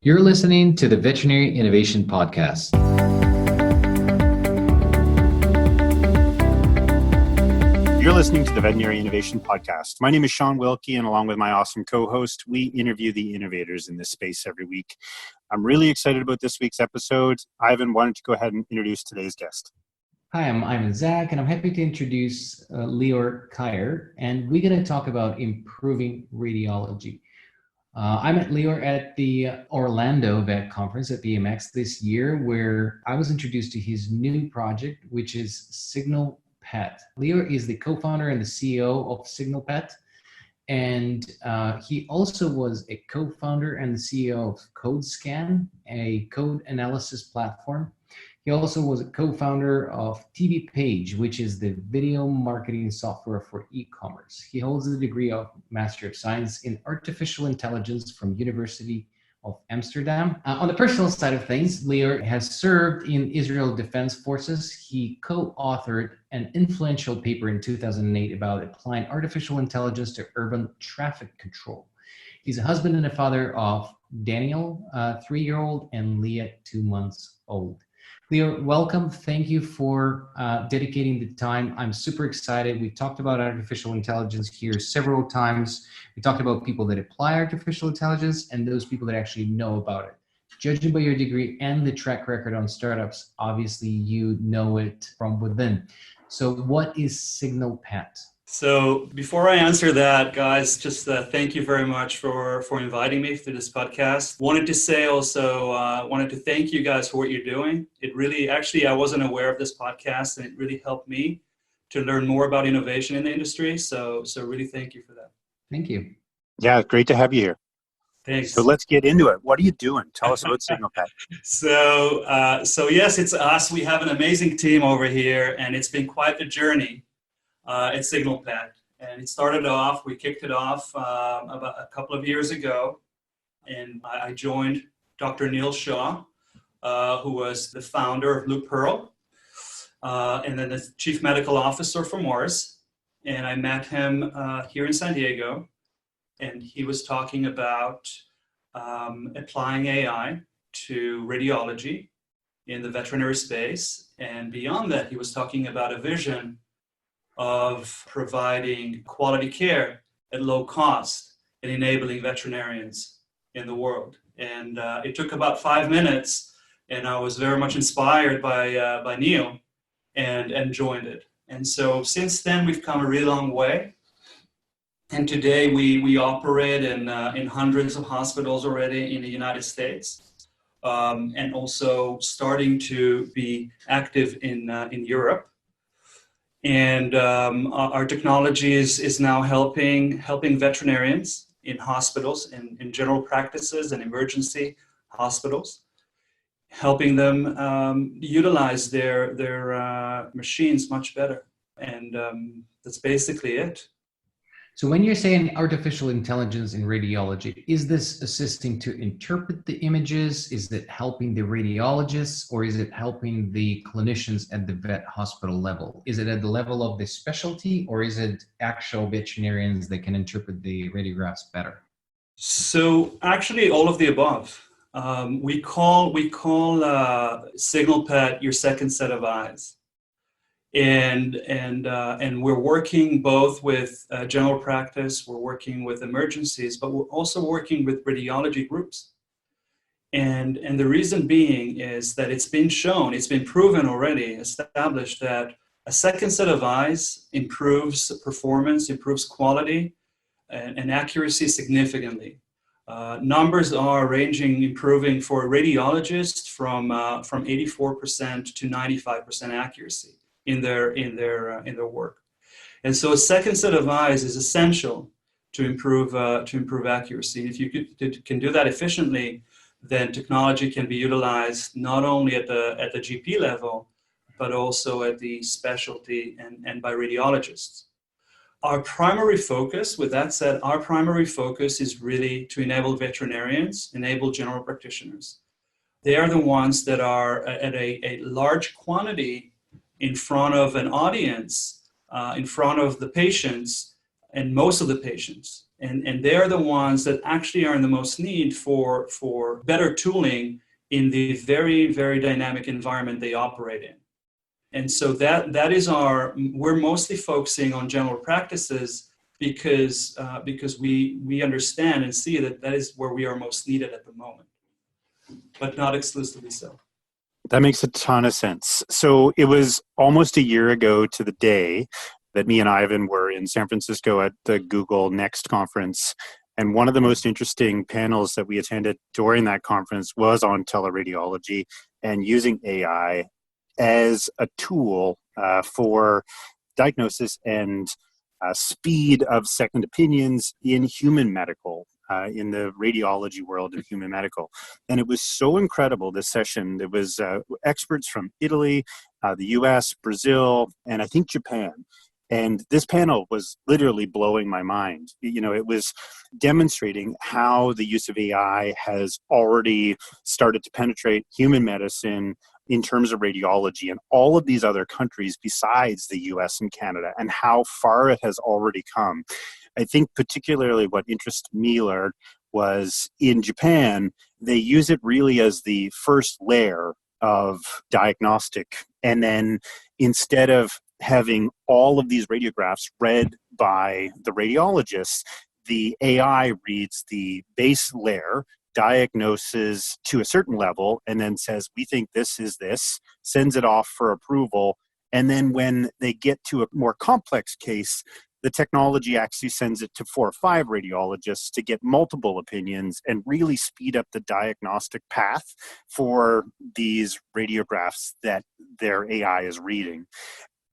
You're listening to the Veterinary Innovation Podcast. You're listening to the Veterinary Innovation Podcast. My name is Shawn Wilkie, and along with my awesome co-host, we interview the innovators in this space every week. I'm really excited about this week's episode. Ivan, why don't you go ahead and introduce today's guest? Hi, I'm Ivan Zach, and I'm happy to introduce Lior Kuyer, and we're going to talk about improving radiology. I met Lior at the Orlando Vet Conference at VMX this year, where I was introduced to his new project, which is SignalPet. Lior is the co-founder and the CEO of SignalPet, and he also was a co-founder and the CEO of CodeScan, a code analysis platform. He also was a co-founder of TV Page, which is the video marketing software for e-commerce. He holds a degree of Master of Science in Artificial Intelligence from University of Amsterdam. On the personal side of things, Lior has served in Israel Defense Forces. He co-authored an influential paper in 2008 about applying artificial intelligence to urban traffic control. He's a husband and a father of Daniel, 3-year-old, and Leah, 2 months old. Lior, welcome. Thank you for dedicating the time. I'm super excited. We talked about artificial intelligence here several times. We talked about people that apply artificial intelligence and those people that actually know about it. Judging by your degree and the track record on startups, obviously you know it from within. So what is SignalPet? So before I answer that, guys, just thank you very much for inviting me to this podcast. Wanted to thank you guys for what you're doing. It really, I wasn't aware of this podcast, and it really helped me to learn more about innovation in the industry. So really thank you for that. Thank you. Yeah, great to have you here. Thanks. So let's get into it. What are you doing? Tell us about SignalPet. So yes, it's us. We have an amazing team over here, and it's been quite a journey. At SignalPet, and we kicked it off about a couple of years ago, and I joined Dr. Neil Shaw, who was the founder of Blue Pearl, and then the chief medical officer for Mars, and I met him here in San Diego, and he was talking about applying AI to radiology in the veterinary space, and beyond that, he was talking about a vision of providing quality care at low cost and enabling veterinarians in the world. And it took about 5 minutes, and I was very much inspired by Neil and joined it. And so since then, we've come a really long way. And today we operate in hundreds of hospitals already in the United States, and also starting to be active in Europe. And our technology is now helping veterinarians in hospitals, in general practices and emergency hospitals, helping them utilize their machines much better. And that's basically it. So when you're saying artificial intelligence in radiology, is this assisting to interpret the images? Is it helping the radiologists, or is it helping the clinicians at the vet hospital level? Is it at the level of the specialty, or is it actual veterinarians that can interpret the radiographs better? So actually all of the above. We call SignalPet your second set of eyes. And we're working both with general practice, we're working with emergencies, but we're also working with radiology groups. And the reason being is that it's been proven already, established that a second set of eyes improves performance, improves quality and accuracy significantly. Numbers are improving for radiologists from 84% to 95% accuracy in their work. And so a second set of eyes is essential to improve accuracy. If you can do that efficiently, then technology can be utilized not only at the GP level, but also at the specialty and by radiologists. Our primary focus, with that said, is really to enable veterinarians, enable general practitioners. They are the ones that are at a large quantity in front of an audience, in front of the patients, and most of the patients And they're the ones that actually are in the most need for better tooling in the very, very dynamic environment they operate in. And so that is we're mostly focusing on general practices because we understand and see that is where we are most needed at the moment, but not exclusively so. That makes a ton of sense. So it was almost a year ago to the day that me and Ivan were in San Francisco at the Google Next conference. And one of the most interesting panels that we attended during that conference was on teleradiology and using AI as a tool for diagnosis and speed of second opinions in human medical. In the radiology world of human medical. And it was so incredible, this session. There was experts from Italy, the US, Brazil, and I think Japan. And this panel was literally blowing my mind. You know, it was demonstrating how the use of AI has already started to penetrate human medicine in terms of radiology and all of these other countries besides the US and Canada, and how far it has already come. I think particularly what interested me, Lior, was in Japan, they use it really as the first layer of diagnostic. And then instead of having all of these radiographs read by the radiologists, the AI reads the base layer, diagnoses to a certain level, and then says, we think this is this, sends it off for approval. And then when they get to a more complex case, the technology actually sends it to 4 or 5 radiologists to get multiple opinions and really speed up the diagnostic path for these radiographs that their AI is reading.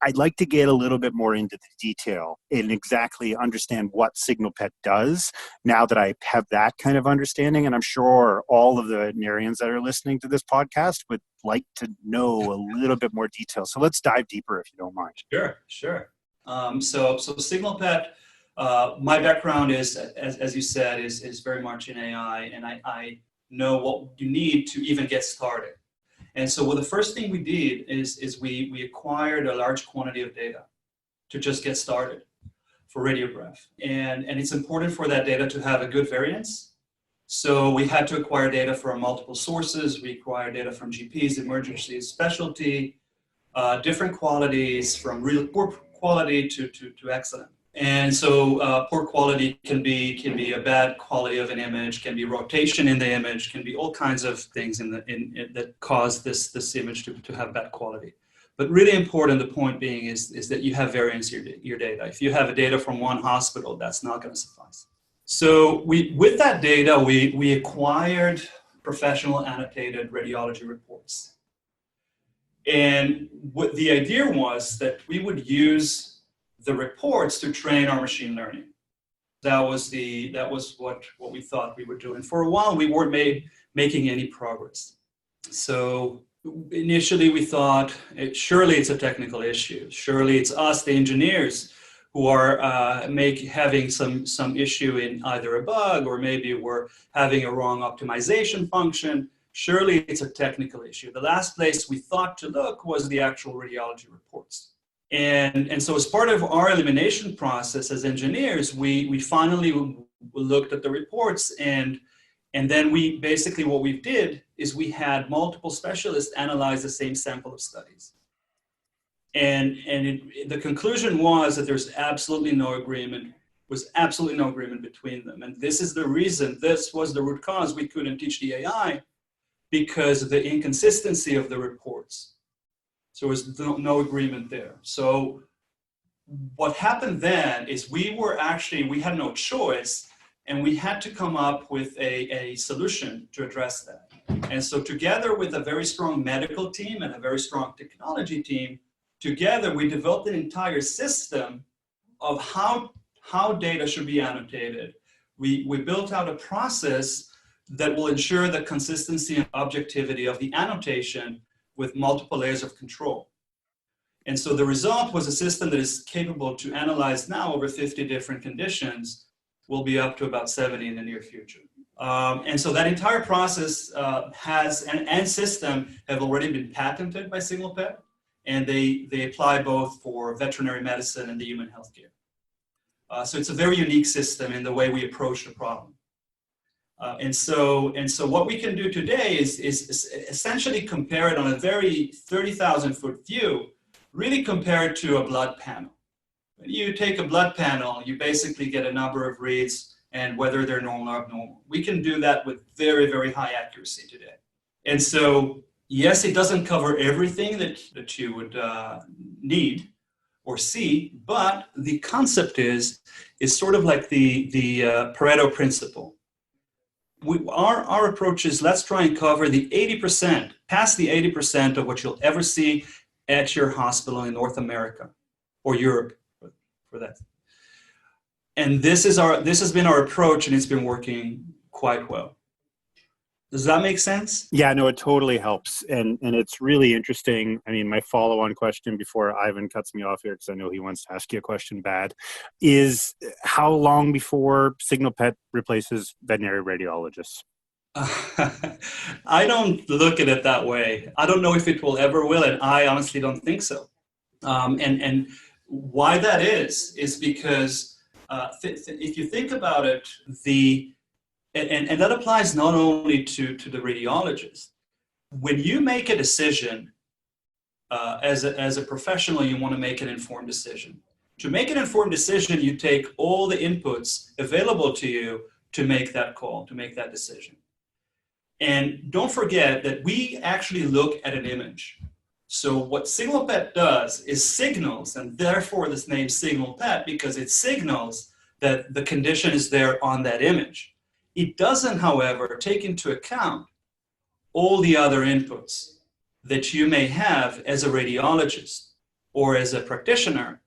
I'd like to get a little bit more into the detail and exactly understand what SignalPet does now that I have that kind of understanding. And I'm sure all of the veterinarians that are listening to this podcast would like to know a little bit more detail. So let's dive deeper if you don't mind. Sure. So SignalPet, my background is, as you said, is very much in AI, and I know what you need to even get started. And so the first thing we did is we acquired a large quantity of data to just get started for radiograph. And it's important for that data to have a good variance. So we had to acquire data from multiple sources. We acquired data from GPs, emergency, specialty, different qualities, from really poor quality to excellent. And so poor quality can be a bad quality of an image, can be rotation in the image, can be all kinds of things that cause this image to have bad quality. But really important, the point being is that you have variance in your data. If you have data from one hospital, that's not going to suffice. So with that data, we acquired professional annotated radiology reports. And what the idea was that we would use the reports to train our machine learning. That was what we thought we would do. And for a while, we weren't making any progress. So initially, we thought, surely it's a technical issue. Surely it's us, the engineers, who are having some issue in either a bug, or maybe we're having a wrong optimization function. Surely it's a technical issue. The last place we thought to look was the actual radiology reports. And so as part of our elimination process as engineers, we finally looked at the reports, and then what we did is we had multiple specialists analyze the same sample of studies. And the conclusion was that there's absolutely no agreement between them. And this is the reason, this was the root cause we couldn't teach the AI, because of the inconsistency of the reports. So there was no agreement there. So what happened then is we had no choice, and we had to come up with a solution to address that. And so together with a very strong medical team and a very strong technology team, together we developed an entire system of how data should be annotated. We built out a process that will ensure the consistency and objectivity of the annotation with multiple layers of control. And so the result was a system that is capable to analyze now over 50 different conditions, will be up to about 70 in the near future. And so that entire process and system have already been patented by SignalPet, and they apply both for veterinary medicine and the human healthcare. So it's a very unique system in the way we approach the problem. And so what we can do today is essentially compare it on a very 30,000 foot view, really compare it to a blood panel. When you take a blood panel, you basically get a number of reads and whether they're normal or abnormal. We can do that with very, very high accuracy today. And so, yes, it doesn't cover everything that you would need or see, but the concept is sort of like the Pareto principle. Our approach is, let's try and cover the 80%, past the 80% of what you'll ever see at your hospital in North America or Europe for that. And this has been our approach, and it's been working quite well. Does that make sense? Yeah, no, it totally helps. And it's really interesting. I mean, my follow-on question before Ivan cuts me off here, because I know he wants to ask you a question bad, is how long before SignalPet replaces veterinary radiologists? I don't look at it that way. I don't know if it will ever will, and I honestly don't think so. And why that is because if you think about it, and that applies not only to the radiologist. When you make a decision as a professional, you want to make an informed decision. To make an informed decision, you take all the inputs available to you to make that call, to make that decision. And don't forget that we actually look at an image. So what SignalPet does is signals, and therefore this name SignalPet, because it signals that the condition is there on that image. It doesn't, however, take into account all the other inputs that you may have as a radiologist or as a practitioner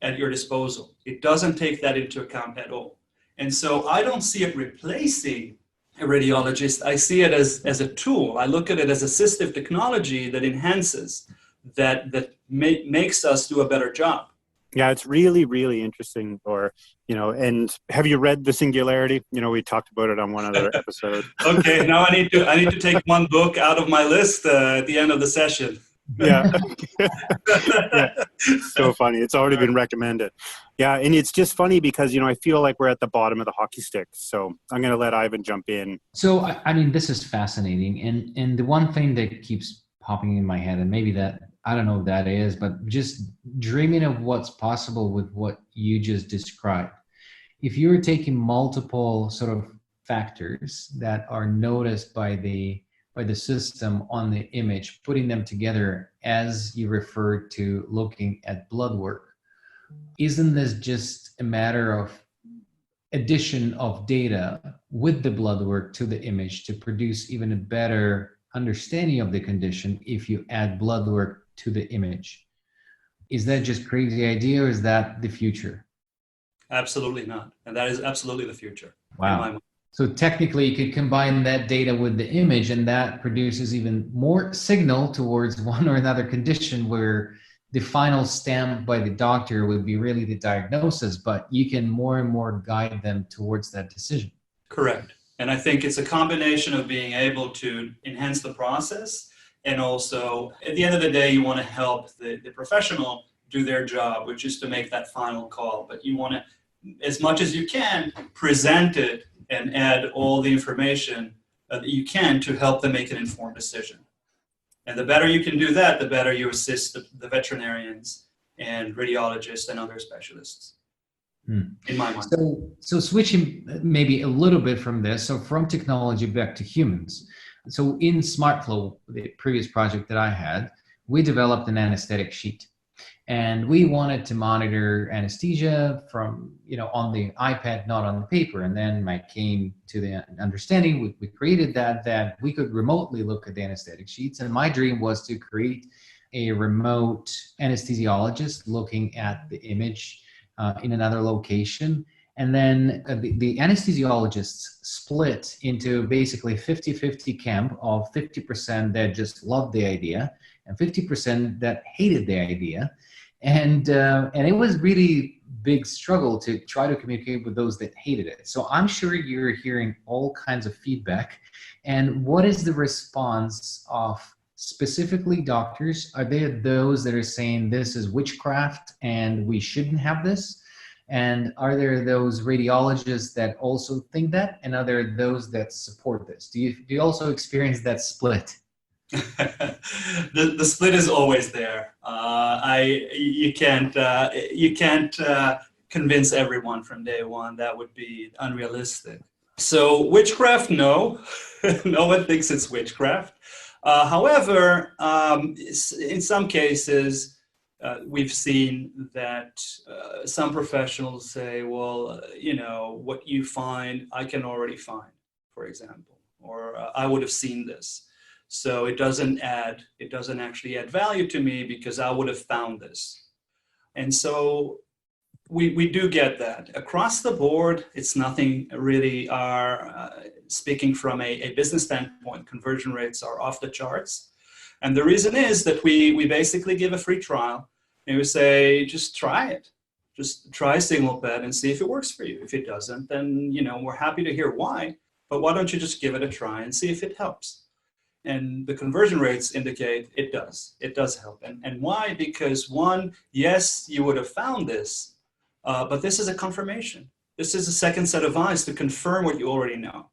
at your disposal. It doesn't take that into account at all. And so I don't see it replacing a radiologist. I see it as a tool. I look at it as assistive technology that enhances, that makes us do a better job. Yeah, it's really, really interesting. And have you read The Singularity? We talked about it on one other episode. Okay, now I need to take one book out of my list at the end of the session. Yeah. Yeah. So funny. It's already been recommended. Yeah, and it's just funny because, I feel like we're at the bottom of the hockey stick. So I'm going to let Ivan jump in. So, I mean, this is fascinating. And the one thing that keeps popping in my head, and maybe that, I don't know what that is, but just dreaming of what's possible with what you just described. If you were taking multiple sort of factors that are noticed by the system on the image, putting them together as you referred to looking at blood work, isn't this just a matter of addition of data with the blood work to the image to produce even a better understanding of the condition if you add blood work to the image? Is that just crazy idea, or is that the future? Absolutely not. And that is absolutely the future. Wow. So technically you could combine that data with the image, and that produces even more signal towards one or another condition, where the final stamp by the doctor would be really the diagnosis, but you can more and more guide them towards that decision. Correct. And I think it's a combination of being able to enhance the process, and also at the end of the day, you want to help the professional do their job, which is to make that final call. But you want to, as much as you can, present it and add all the information that you can to help them make an informed decision. And the better you can do that, the better you assist the veterinarians and radiologists and other specialists. In my mind. So switching maybe a little bit from this, so from technology back to humans. So in SmartFlow, the previous project that I had, we developed an anesthetic sheet. And we wanted to monitor anesthesia from, on the iPad, not on the paper. And then I came to the understanding, we created that we could remotely look at the anesthetic sheets. And my dream was to create a remote anesthesiologist looking at the image in another location. And then the anesthesiologists split into basically 50-50 camp of 50% that just loved the idea and 50% that hated the idea. And it was really big struggle to try to communicate with those that hated it. So I'm sure you're hearing all kinds of feedback. And what is the response of specifically doctors? Are there those that are saying this is witchcraft and we shouldn't have this? And are there those radiologists that also think that, and are there those that support this? Do you also experience that split? The split is always there. You can't convince everyone from day one. That would be unrealistic. So witchcraft, no. No one thinks it's witchcraft. However, in some cases, we've seen that some professionals say, well, what you find, I can already find, for example, or I would have seen this. So it doesn't actually add value to me because I would have found this. And so we do get that. Across the board, it's nothing really. Speaking from a business standpoint, conversion rates are off the charts. And the reason is that we basically give a free trial. And we say, just try it. Just try SignalPet and see if it works for you. If it doesn't, then we're happy to hear why. But why don't you just give it a try and see if it helps? And the conversion rates indicate it does. It does help. And why? Because one, yes, you would have found this, but this is a confirmation. This is a second set of eyes to confirm what you already know.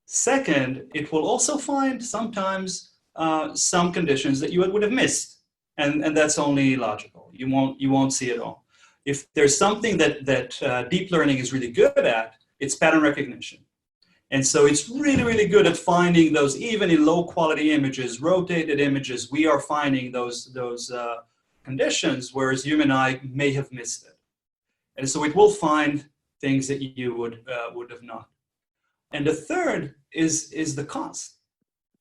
Second, it will also find sometimes some conditions that you would have missed. And that's only logical. You won't see it all. If there's something that deep learning is really good at, it's pattern recognition. And so it's really, really good at finding those, even in low quality images, rotated images, we are finding those conditions, whereas human eye may have missed it. And so it will find things that you would have not. And the third is the cost.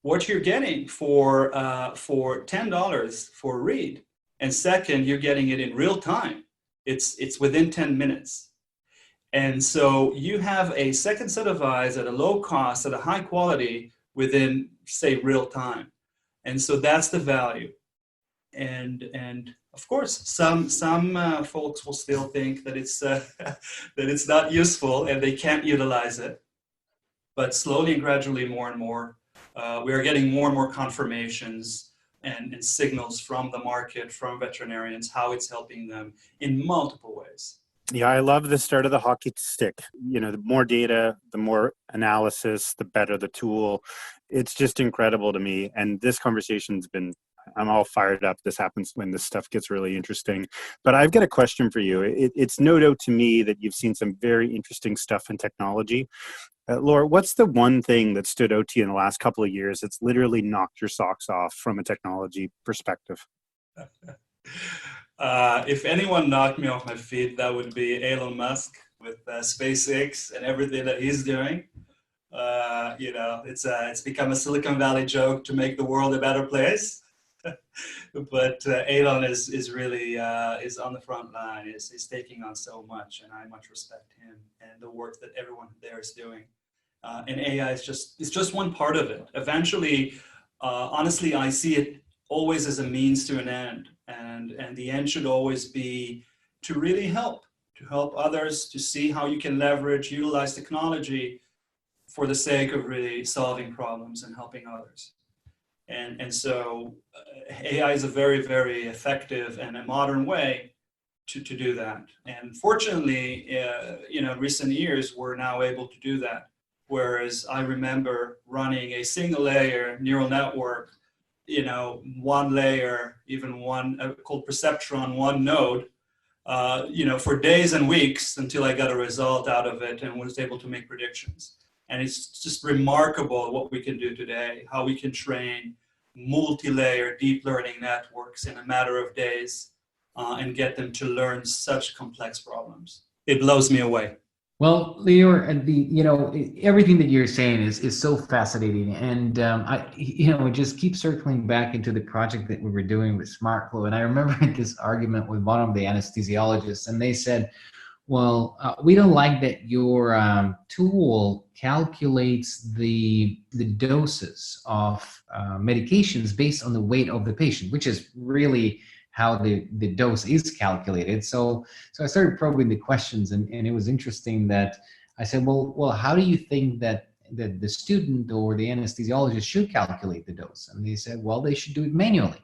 What you're getting for $10 for a read, and second, you're getting it in real time. It's within 10 minutes. And so you have a second set of eyes at a low cost, at a high quality within, say, real time. And so that's the value. And of course, some folks will still think that it's that it's not useful and they can't utilize it. But slowly and gradually, more and more, we are getting more and more confirmations and signals from the market, from veterinarians, how it's helping them in multiple ways. Yeah, I love the start of the hockey stick. The more data, the more analysis, the better the tool. It's just incredible to me. And this conversation's I'm all fired up. This happens when this stuff gets really interesting. But I've got a question for you. It's no doubt to me that you've seen some very interesting stuff in technology. Lior, what's the one thing that stood out to you in the last couple of years that's literally knocked your socks off from a technology perspective? If anyone knocked me off my feet, that would be Elon Musk with SpaceX and everything that he's doing. It's become a Silicon Valley joke to make the world a better place. But Elon is really is on the front line. Is taking on so much, and I much respect him and the work that everyone there is doing. And AI is just one part of it. Eventually, honestly, I see it always as a means to an end, and the end should always be to really help others, to see how you can utilize technology for the sake of really solving problems and helping others. And so AI is a very, very effective and a modern way to do that. And fortunately, recent years, we're now able to do that. Whereas I remember running a single layer neural network, one layer, even one called perceptron, one node, for days and weeks until I got a result out of it and was able to make predictions. And it's just remarkable what we can do today, how we can train multi-layer deep learning networks in a matter of days and get them to learn such complex problems. It blows me away. Well, Lior, everything that you're saying is so fascinating, and I just keep circling back into the project that we were doing with SmartFlow. And I remember this argument with one of the anesthesiologists, and they said, well, we don't like that your tool calculates the doses of medications based on the weight of the patient, which is really how the dose is calculated. So I started probing the questions, and it was interesting that I said, well, how do you think that the student or the anesthesiologist should calculate the dose? And they said, well, they should do it manually.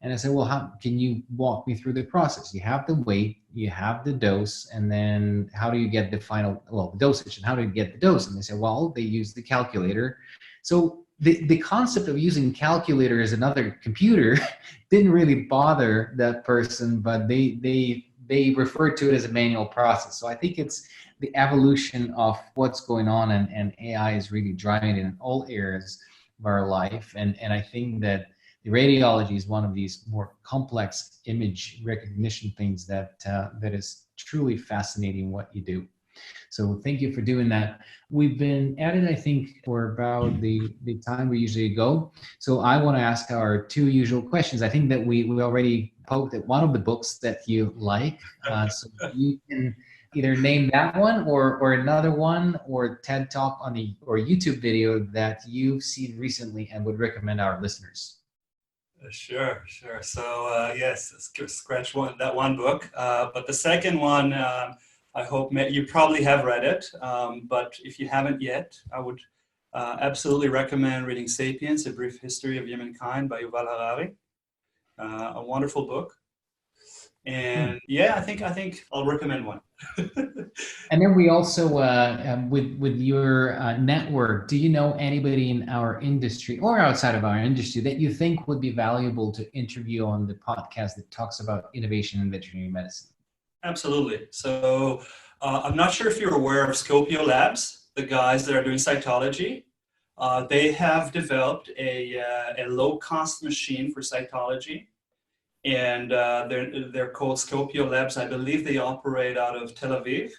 And I said, well, how can you walk me through the process? You have the weight, you have the dose, and then how do you get the final, well, dosage, and how do you get the dose? And they said, well, they use the calculator. So the concept of using calculator as another computer didn't really bother that person, but they referred to it as a manual process. So I think it's the evolution of what's going on, and AI is really driving it in all areas of our life. And I think that the radiology is one of these more complex image recognition things that is truly fascinating what you do. So thank you for doing that. We've been at it, I think, for about the time we usually go. So I want to ask our two usual questions. I think that we already poked at one of the books that you like. So you can either name that one or another one, or TED Talk or YouTube video that you've seen recently and would recommend our listeners. Sure. So yes, scratch that one book. But the second one, I hope you probably have read it. But if you haven't yet, I would absolutely recommend reading *Sapiens: A Brief History of Humankind* by Yuval Harari. A wonderful book. And yeah, I think I'll recommend one. And then we also, with your network, do you know anybody in our industry or outside of our industry that you think would be valuable to interview on the podcast that talks about innovation in veterinary medicine? Absolutely. So I'm not sure if you're aware of Scopio Labs, the guys that are doing cytology. They have developed a low-cost machine for cytology. And they're called Scopio Labs. I believe they operate out of Tel Aviv,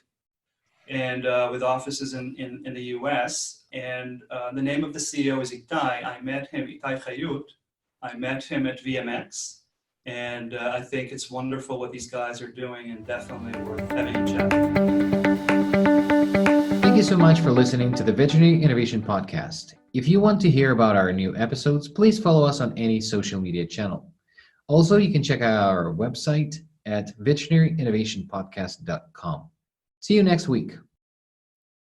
and with offices in the US. And the name of the CEO is Itai. I met him, Itai Chayut. I met him at VMX. And I think it's wonderful what these guys are doing, and definitely worth having a chat. Thank you so much for listening to the Veterinary Innovation Podcast. If you want to hear about our new episodes, please follow us on any social media channel. Also, you can check out our website at veterinarynnovationpodcast.com. See you next week.